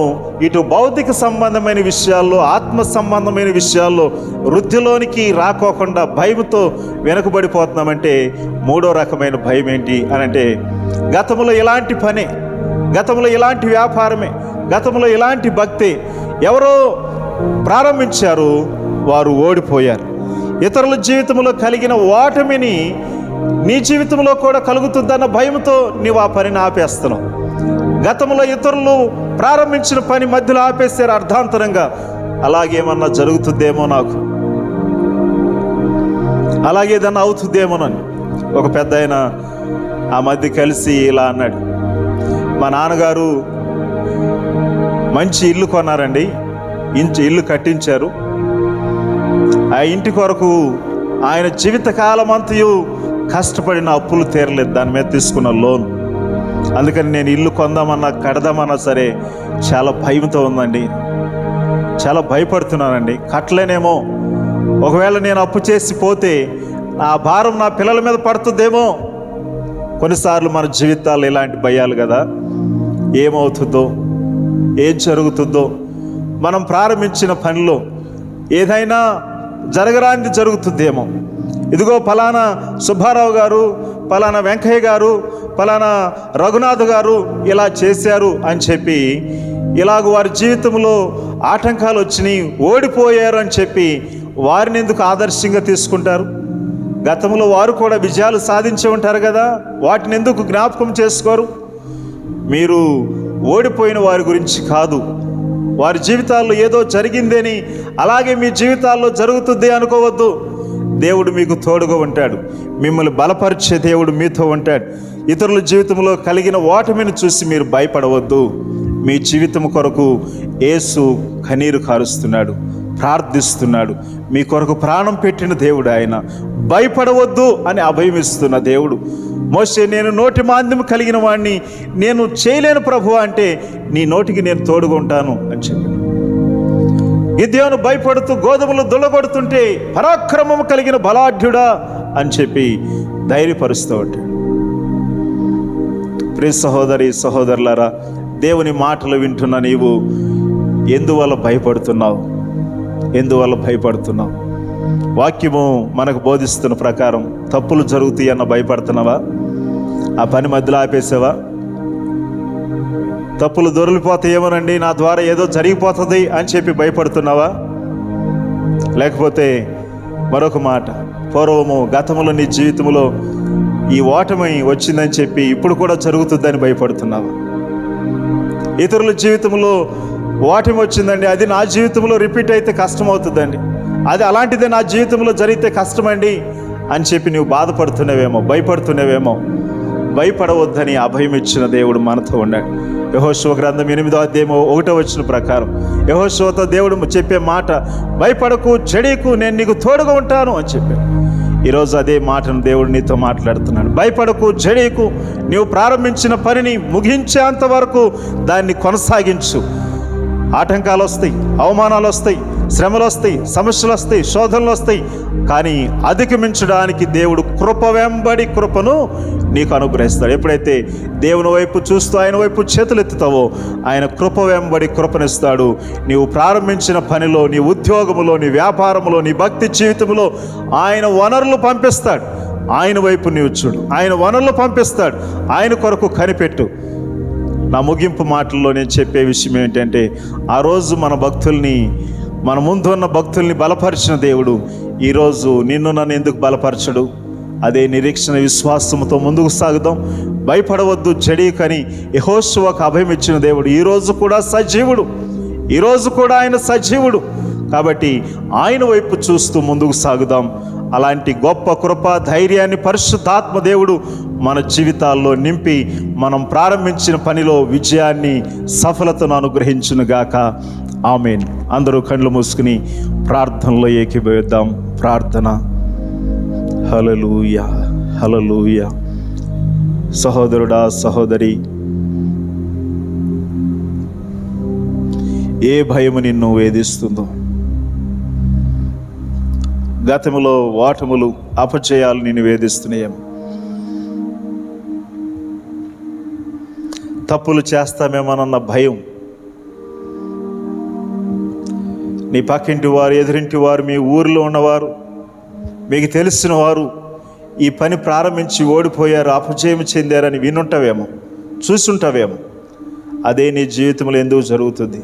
ఇటు భౌతిక సంబంధమైన విషయాల్లో, ఆత్మ సంబంధమైన విషయాల్లో వృద్ధిలోనికి రాకోకుండా భయంతో వెనుకబడిపోతున్నామంటే, మూడో రకమైన భయం ఏంటి అనంటే, గతంలో ఇలాంటి పనే, గతంలో ఇలాంటి వ్యాపారమే, గతంలో ఇలాంటి భక్తి ఎవరో ప్రారంభించారు, వారు ఓడిపోయారు. ఇతరుల జీవితంలో కలిగిన ఓటమిని నీ జీవితంలో కూడా కలుగుతుందన్న భయంతో నీవు ఆ పనిని ఆపేస్తున్నావు. గతంలో ఇతరులు ప్రారంభించిన పని మధ్యలో ఆపేశారు అర్ధాంతరంగా. అలాగేమన్నా జరుగుతుందేమో, నాకు అలాగేదన్నా అవుతుందేమోనని ఒక పెద్ద ఆయన ఆ మధ్య కలిసి ఇలా అన్నాడు, మా నాన్నగారు మంచి ఇల్లు కొన్నారండి, ఇల్లు కట్టించారు. ఆ ఇంటి కొరకు ఆయన జీవితకాలం అంతయు కష్టపడిన అప్పులు తీరలేదు, దాని మీద తీసుకున్న లోన్. అందుకని నేను ఇల్లు కొందామన్నా కడదామన్నా సరే చాలా భయంతో ఉందండి, చాలా భయపడుతున్నానండి. కట్టలేనేమో, ఒకవేళ నేను అప్పు చేసి పోతే ఆ భారం నా పిల్లల మీద పడుతుందేమో. కొన్నిసార్లు మన జీవితాలు ఇలాంటి భయాలు కదా. ఏమవుతుందో, ఏం జరుగుతుందో, మనం ప్రారంభించిన పనిలో ఏదైనా జరగరానిది జరుగుతుందేమో. ఇదిగో ఫలానా సుబ్బారావు గారు, ఫలానా వెంకయ్య గారు, ఫలానా రఘునాథ్ గారు ఇలా చేశారు అని చెప్పి, ఇలాగ వారి జీవితంలో ఆటంకాలు వచ్చినాయి, ఓడిపోయారు అని చెప్పి వారిని ఎందుకు ఆదర్శంగా తీసుకుంటారు? గతంలో వారు కూడా విజయాలు సాధించి ఉంటారు కదా, వాటిని ఎందుకు జ్ఞాపకం చేసుకోరు? మీరు ఓడిపోయిన వారి గురించి కాదు, వారి జీవితాల్లో ఏదో జరిగిందని అలాగే మీ జీవితాల్లో జరుగుతుంది అనుకోవద్దు. దేవుడు మీకు తోడుగా ఉంటాడు. మిమ్మల్ని బలపరిచే దేవుడు మీతో ఉంటాడు. ఇతరుల జీవితంలో కలిగిన ఓటమిని చూసి మీరు భయపడవద్దు. మీ జీవితం కొరకు యేసు కన్నీరు కారుస్తున్నాడు, ప్రార్థిస్తున్నాడు. మీ కొరకు ప్రాణం పెట్టిన దేవుడు ఆయన. భయపడవద్దు అని అభయమిస్తున్న దేవుడు. మోషే, నేను నోటి మాంద్యం కలిగిన వాడిని, నేను చేయలేను ప్రభువా అంటే నీ నోటికి నేను తోడుగా ఉంటాను అని చెప్పాడు. గిద్యోను భయపడుతూ గోధుమలు దుల్లగొడుతుంటే పరాక్రమం కలిగిన బలాఢ్యుడా అని చెప్పి ధైర్యపరుస్తూ ఉంటాడు. ప్రియ సహోదరి సహోదరులారా, దేవుని మాటలు వింటున్న నీవు ఎందువల్ల భయపడుతున్నావు? ఎందువల్ల భయపడుతున్నావు? వాక్యము మనకు బోధిస్తున్న ప్రకారం తప్పులు జరుగుతాయి అన్న భయపడుతున్నావా? ఆ పని మధ్యలో ఆపేసావా? తప్పులు దొరికిపోతాయేమోనండి, నా ద్వారా ఏదో జరిగిపోతుంది అని చెప్పి భయపడుతున్నావా? లేకపోతే మరొక మాట, పూర్వము గతములో నీ జీవితంలో ఈ ఓటమి వచ్చిందని చెప్పి ఇప్పుడు కూడా జరుగుతుందని భయపడుతున్నావా? ఇతరుల జీవితంలో ఓటమి వచ్చిందండి, అది నా జీవితంలో రిపీట్ అయితే కష్టం అవుతుందండి, అది అలాంటిదే నా జీవితంలో జరిగితే కష్టమండి అని చెప్పి నువ్వు బాధపడుతున్నావేమో, భయపడుతున్నావేమో. భయపడవద్దని అభయం ఇచ్చిన దేవుడు మనతో ఉన్నాడు. యెహోషువ గ్రంథం 8వ అధ్యాయం 1వ వచనం ప్రకారం యెహోషువతో దేవుడు చెప్పే మాట, భయపడకు, జడీకు, నేను నీకు తోడుగా ఉంటాను అని చెప్పాడు. ఈరోజు అదే మాటను దేవుడు నీతో మాట్లాడుతున్నాడు. భయపడకు, జడీకు, నీవు ప్రారంభించిన పనిని ముగించేంత వరకు దాన్ని కొనసాగించు. ఆటంకాలు వస్తాయి, అవమానాలు వస్తాయి, శ్రమలు వస్తాయి, సమస్యలు వస్తాయి, శోధనలు వస్తాయి, కానీ అధిగమించడానికి దేవుడు కృప వెంబడి కృపను నీకు అనుగ్రహిస్తాడు. ఎప్పుడైతే దేవుని వైపు చూస్తూ ఆయన వైపు చేతులు ఎత్తుతావో ఆయన కృప వెంబడి కృపనిస్తాడు. నీవు ప్రారంభించిన పనిలో, నీ ఉద్యోగములో, నీ వ్యాపారంలో, నీ భక్తి జీవితంలో ఆయన వనరులు పంపిస్తాడు. ఆయన వైపు నీవు చూడు, ఆయన వనరులు పంపిస్తాడు. ఆయన కొరకు కనిపెట్టు. నా ముగింపు మాటల్లో నేను చెప్పే విషయం ఏంటంటే, ఆ రోజు మన ముందు ఉన్న భక్తుల్ని బలపరిచిన దేవుడు ఈరోజు నిన్ను నన్ను ఎందుకు బలపరచడు? అదే నిరీక్షణ విశ్వాసంతో ముందుకు సాగుదాం. భయపడవద్దు, జడీకని యెహోషువకు అభయం ఇచ్చిన దేవుడు ఈరోజు కూడా సజీవుడు. ఈరోజు కూడా ఆయన సజీవుడు. కాబట్టి ఆయన వైపు చూస్తూ ముందుకు సాగుదాం. అలాంటి గొప్ప కృప, ధైర్యాన్ని పరిశుద్ధాత్మ దేవుడు మన జీవితాల్లో నింపి మనం ప్రారంభించిన పనిలో విజయాన్ని, సఫలతను అనుగ్రహించునుగాక. ఆమేన్. అందరూ కళ్ళు మూసుకుని ప్రార్థనలో ఏకీభవిద్దాం. ప్రార్థన. హల్లెలూయా, హల్లెలూయా. సహోదరుడా, సహోదరి, ఏ భయము నిన్ను వేధిస్తుందో, గతములో ఓటములు, అపజయాలు నిన్ను వేధిస్తున్నాయేమో, తప్పులు చేస్తామేమోనన్న భయం, నీ పక్కింటి వారు, ఎదురింటి వారు, మీ ఊరిలో ఉన్నవారు, మీకు తెలిసిన వారు ఈ పని ప్రారంభించి ఓడిపోయారు, అపజయం చెందారని వినుంటావేమో, చూసుంటావేమో. అదే నీ జీవితంలో ఎందుకు జరుగుతుంది?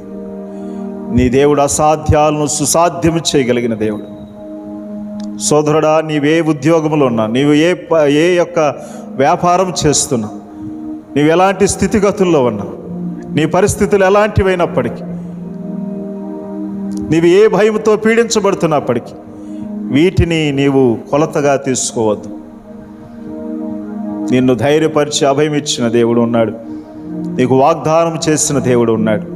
నీ దేవుడు అసాధ్యాలను సుసాధ్యం చేయగలిగిన దేవుడు. సోదరుడా, నీవే ఉద్యోగంలో ఉన్నా, నీవు ఏ యొక్క వ్యాపారం చేస్తున్నా, నీవు ఎలాంటి స్థితిగతుల్లో ఉన్నా, నీ పరిస్థితులు ఎలాంటివైనప్పటికీ, నీవు ఏ భయంతో పీడించబడుతున్నప్పటికీ వీటిని నీవు కొలతగా తీసుకోవద్దు. నిన్ను ధైర్యపరిచి అభయం ఇచ్చిన దేవుడు ఉన్నాడు. నీకు వాగ్దానం చేసిన దేవుడు ఉన్నాడు.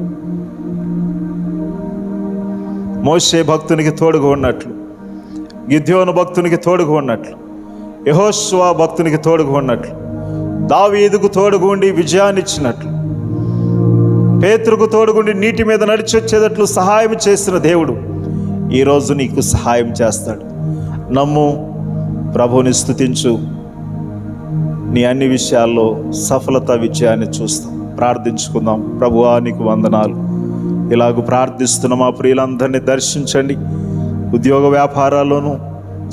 మోషే భక్తునికి తోడుగా ఉన్నట్లు, గిద్యోను భక్తునికి తోడుగా ఉన్నట్లు, యెహోషువ భక్తునికి తోడుగా ఉన్నట్లు, దావీదుకు తోడుగా ఉండి విజయాన్ని ఇచ్చినట్లు, పేతురుకు తోడుగుండి నీటి మీద నడిచి వచ్చేటట్లు సహాయం చేసిన దేవుడు ఈరోజు నీకు సహాయం చేస్తాడు. నమ్ము, ప్రభువుని స్తుతించు. నీ అన్ని విషయాల్లో సఫలత, విజయాన్ని చూస్తాం. ప్రార్థించుకుందాం. ప్రభువా, నీకు వందనాలు. ఇలాగూ ప్రార్థిస్తున్న మా ప్రియులందరినీ దర్శించండి. ఉద్యోగ వ్యాపారాల్లోనూ,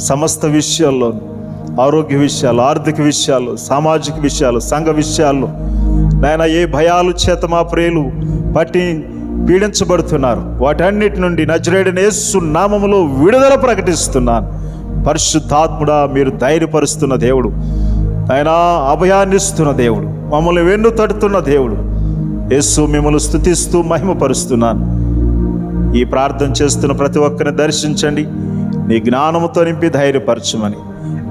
సమస్త విషయాల్లోనూ, ఆరోగ్య విషయాలు, ఆర్థిక విషయాలు, సామాజిక విషయాలు, సంఘ విషయాల్లో నాయన ఏ భయాలు చేత మా ప్రియులు పట్టి పీడించబడుతున్నారు, వాటన్నిటి నుండి నజరేయుడైన యేసు నామములో విడుదల ప్రకటిస్తున్నాను. పరిశుద్ధాత్ముడా, మీరు ధైర్యపరుస్తున్న దేవుడు, ఆయన అభయాన్ని ఇస్తున్న దేవుడు, మమ్మల్ని వెన్ను తడుతున్న దేవుడు. యేసు, మిమ్మల్ని స్తుతిస్తూ మహిమపరుస్తున్నాను. ఈ ప్రార్థన చేస్తున్న ప్రతి ఒక్కరిని దర్శించండి, నీ జ్ఞానముతో నింపి ధైర్యపరచమని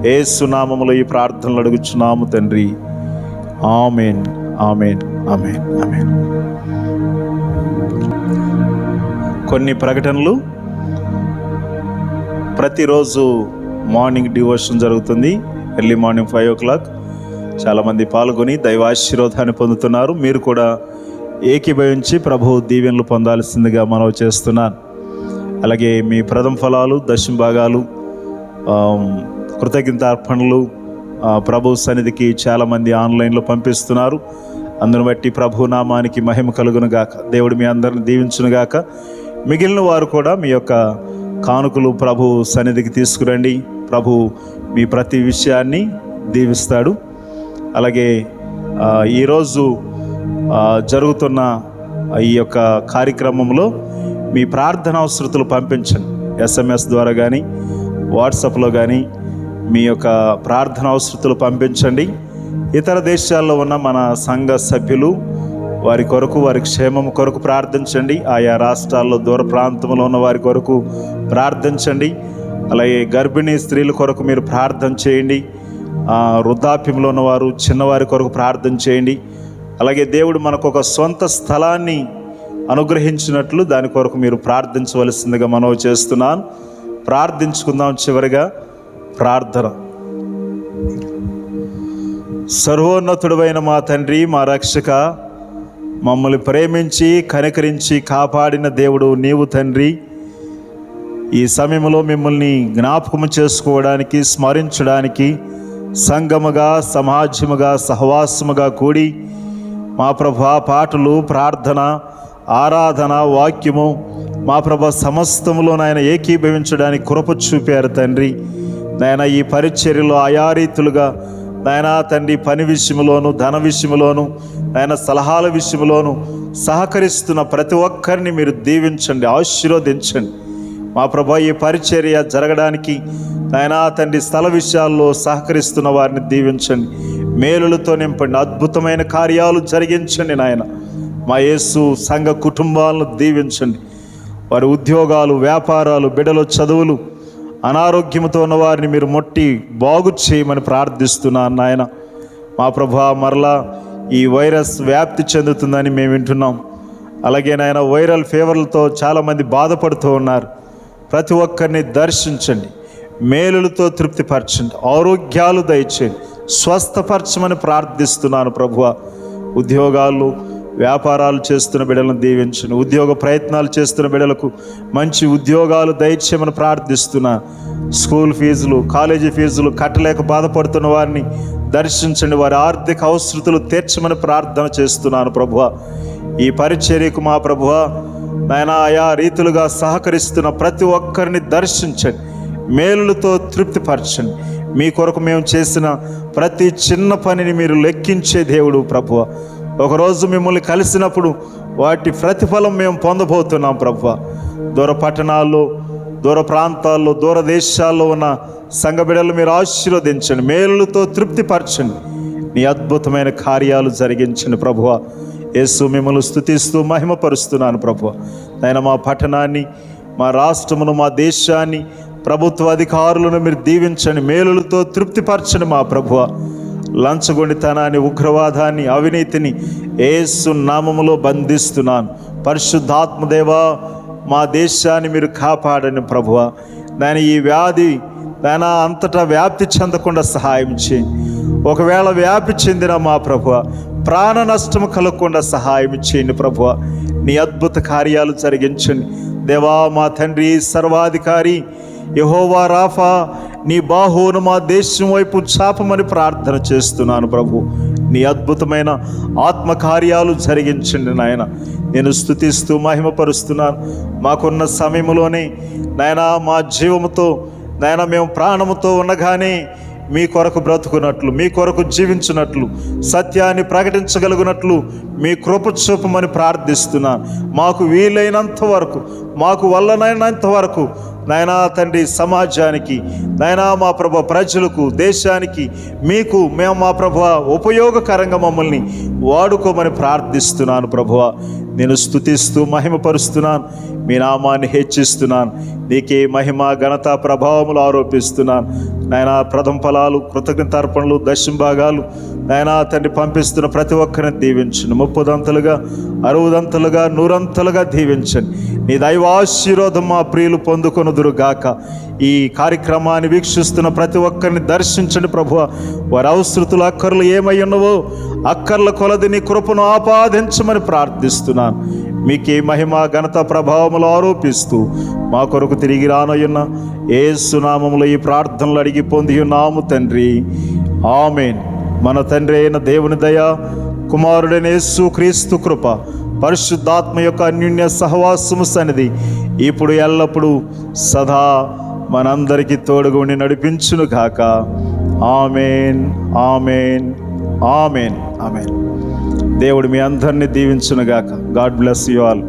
యేసు నామములో ఈ ప్రార్థనలు అడుగుచున్నాము తండ్రి. ఆమేన్, ఆమేన్, ఆమేన్, ఆమేన్. కొన్ని ప్రకటనలు. ప్రతిరోజు మార్నింగ్ డివోషన్ జరుగుతుంది, ఎర్లీ మార్నింగ్ 5 o'clock. చాలామంది పాల్గొని దైవాశీర్వాదాన్ని పొందుతున్నారు. మీరు కూడా ఏకీభవించి ప్రభు దీవెనలు పొందాల్సిందిగా మనవి చేస్తున్నాను. అలాగే మీ ప్రథమ ఫలాలు, దశమ భాగాలు, కృతజ్ఞతార్పణలు ప్రభు సన్నిధికి చాలామంది ఆన్లైన్లో పంపిస్తున్నారు. అందును బట్టి ప్రభు నామానికి మహిమ కలుగునుగాక. దేవుడు మీ అందరిని దీవించునుగాక. మిగిలిన వారు కూడా మీ యొక్క కానుకలు ప్రభు సన్నిధికి తీసుకురండి. ప్రభు మీ ప్రతి విషయాన్ని దీవిస్తాడు. అలాగే ఈరోజు జరుగుతున్న ఈ యొక్క కార్యక్రమంలో మీ ప్రార్థన అవసరతలు పంపించండి. SMS ద్వారా కానీ వాట్సాప్లో కానీ మీ యొక్క ప్రార్థన అవసరతలు పంపించండి. ఇతర దేశాల్లో ఉన్న మన సంఘ సభ్యులు వారి కొరకు, వారి క్షేమం కొరకు ప్రార్థించండి. ఆయా రాష్ట్రాల్లో దూర ప్రాంతంలో ఉన్న వారి కొరకు ప్రార్థించండి. అలాగే గర్భిణీ స్త్రీల కొరకు మీరు ప్రార్థన చేయండి. వృద్ధాప్యంలో ఉన్నవారు, చిన్నవారి కొరకు ప్రార్థన చేయండి. అలాగే దేవుడు మనకు ఒక సొంత స్థలాన్ని అనుగ్రహించినట్లు దాని కొరకు మీరు ప్రార్థించవలసిందిగా మనవి చేస్తున్నాను. ప్రార్థించుకుందాం. చివరిగా ప్రార్థన. సర్వోన్నతుడైన మా తండ్రి, మా రక్షక, మమ్మల్ని ప్రేమించి కనికరించి కాపాడిన దేవుడు నీవు తండ్రి. ఈ సమయంలో మిమ్మల్ని జ్ఞాపకం చేసుకోవడానికి, స్మరించడానికి సంఘముగా, సమాజముగా, సహవాసముగా కూడి మా ప్రభా పాటలు, ప్రార్థన, ఆరాధన, వాక్యము మా ప్రభా సమస్తములో నాయన ఏకీభవించడానికి కృప చూపారు తండ్రి. నాయన ఈ పరిచర్యలో ఆయా రీతులుగా నాయన తండ్రి పని విషయంలోను, ధన విషయంలోను, నాయన సలహాల విషయంలోను సహకరిస్తున్న ప్రతి ఒక్కరిని మీరు దీవించండి, ఆశీర్వదించండి. మా ప్రభా ఈ పరిచర్య జరగడానికి నాయన తండ్రి స్థల విషయాల్లో సహకరిస్తున్న వారిని దీవించండి, మేలులతో నింపండి, అద్భుతమైన కార్యాలు జరిగించండి నాయన. మా యేసు సంఘ కుటుంబాలను దీవించండి. వారి ఉద్యోగాలు, వ్యాపారాలు, బిడ్డలు చదువులు, అనారోగ్యంతో ఉన్న వారిని మీరు మొట్టి బాగు చేయమని ప్రార్థిస్తున్నాను నాయన. మా ప్రభా మరలా ఈ వైరస్ వ్యాప్తి చెందుతుందని మేము వింటున్నాం. అలాగే నాయన వైరల్ ఫీవర్లతో చాలామంది బాధపడుతూ ఉన్నారు. ప్రతి ఒక్కరిని దర్శించండి, మేలులతో తృప్తిపరచండి, ఆరోగ్యాలు దయచేయండి, స్వస్థపరచమని ప్రార్థిస్తున్నాను ప్రభువా. ఉద్యోగాలు, వ్యాపారాలు చేస్తున్న బిడ్డలను దీవించండి. ఉద్యోగ ప్రయత్నాలు చేస్తున్న బిడ్డలకు మంచి ఉద్యోగాలు దయచేయమని ప్రార్థిస్తున్నా. స్కూల్ ఫీజులు, కాలేజీ ఫీజులు కట్టలేక బాధపడుతున్న వారిని దర్శించండి, వారి ఆర్థిక అవసరతలు తీర్చమని ప్రార్థన చేస్తున్నాను ప్రభువా. ఈ పరిచర్యకు మా ప్రభువా నాయన ఆయా రీతులుగా సహకరిస్తున్న ప్రతి ఒక్కరిని దర్శించండి, మేలులతో తృప్తిపరచండి. మీ కొరకు మేము చేసిన ప్రతి చిన్న పనిని మీరు లెక్కించే దేవుడు ప్రభువా. ఒకరోజు మిమ్మల్ని కలిసినప్పుడు వాటి ప్రతిఫలం మేము పొందబోతున్నాం ప్రభువా. దూర పట్టణాల్లో, దూర ప్రాంతాల్లో, దూర దేశాల్లో ఉన్న సంఘ బిడ్డలు మీరు ఆశీర్వదించండి, మేలులతో తృప్తిపరచండి, నీ అద్భుతమైన కార్యాలు జరిగించండి ప్రభువా. యేసు మిమ్మల్ని స్తుతిస్తూ మహిమపరుస్తున్నాను ప్రభువా. ఆయన మా పట్టణాన్ని, మా రాష్ట్రమును, మా దేశాన్ని, ప్రభుత్వ అధికారులను మీరు దీవించండి, మేలులతో తృప్తిపరచండి మా ప్రభువా. లంచగొండితనాన్ని, ఉగ్రవాదాన్ని, అవినీతిని యేసు నామములో బంధిస్తున్నాను. పరిశుద్ధాత్మదేవా మా దేశాన్ని మీరు కాపాడండి ప్రభువా. దాని ఈ వ్యాధి దాని అంతటా వ్యాప్తి చెందకుండా సహాయం చేయండి. ఒకవేళ వ్యాప్తి చెందిన మా ప్రభువా ప్రాణ నష్టం కలగకుండా సహాయం చేయండి ప్రభువా. నీ అద్భుత కార్యాలు జరిగించండి దేవా. మా తండ్రి సర్వాధికారి యెహోవా రాఫా, నీ బాహువును మా దేశం వైపు చాపమని ప్రార్థన చేస్తున్నాను ప్రభు. నీ అద్భుతమైన ఆత్మకార్యాలు జరిగించండి నాయన. నేను స్తుతిస్తూ మహిమపరుస్తున్నాను. మాకున్న సమయంలోనే నాయన మా జీవముతో నాయన మేము ప్రాణముతో ఉండగానే మీ కొరకు బ్రతుకున్నట్లు, మీ కొరకు జీవించినట్లు, సత్యాన్ని ప్రకటించగలిగినట్లు మీ కృప చూపమని ప్రార్థిస్తున్నాను. మాకు వీలైనంత వరకు, మాకు వల్లనైనంత వరకు నాయనా తండ్రి సమాజానికి, నాయనా మా ప్రభు ప్రజలకు, దేశానికి, మీకు మేము మా ప్రభు ఉపయోగకరంగా మమ్మల్ని వాడుకోమని ప్రార్థిస్తున్నాను ప్రభువా. నేను స్తుతిస్తూ మహిమపరుస్తున్నాను, మీ నామాన్ని హెచ్చిస్తున్నాను. నీకే మహిమ ఘనత ప్రభావములు ఆరోపిస్తున్నాను. నాయన ప్రథమ ఫలాలు, కృతజ్ఞతార్పణలు, దశంభాగాలు నాయన తండ్రి పంపిస్తున్న ప్రతి ఒక్కరిని దీవించండి. 30దంతలుగా 60దంతలుగా 100అంతలుగా దీవించండి. నీ దైవాశీర్వాదం మా ప్రియులు పొందుకొనుదురుగాక. ఈ కార్యక్రమాన్ని వీక్షిస్తున్న ప్రతి ఒక్కరిని దర్శించండి ప్రభువా. వారి అవసరతులు అక్కర్లు ఏమై ఉన్నవో అక్కర్ల కొలది నీ కృపను ఆపాదించమని ప్రార్థిస్తున్నాను. మీకే మహిమ ఘనత ప్రభావములు ఆరోపిస్తూ మా కొరకు తిరిగి రానయ్యున్న యేసు నామములో ఈ ప్రార్థనలు అడిగి పొంది ఉన్నాము తండ్రి, ఆమేన్. మన తండ్రి అయిన దేవుని దయ, కుమారుడైన యేసు క్రీస్తు కృప, పరిశుద్ధాత్మ యొక్క అన్యోన్య సహవాసము సన్నిధి ఇప్పుడు ఎల్లప్పుడూ సదా మనందరికీ తోడుగా ఉండి నడిపించును గాక. ఆమేన్, ఆమేన్, ఆమేన్, ఆమేన్. దేవుడు మీ అందరినీ దీవించును గాక. God bless you all.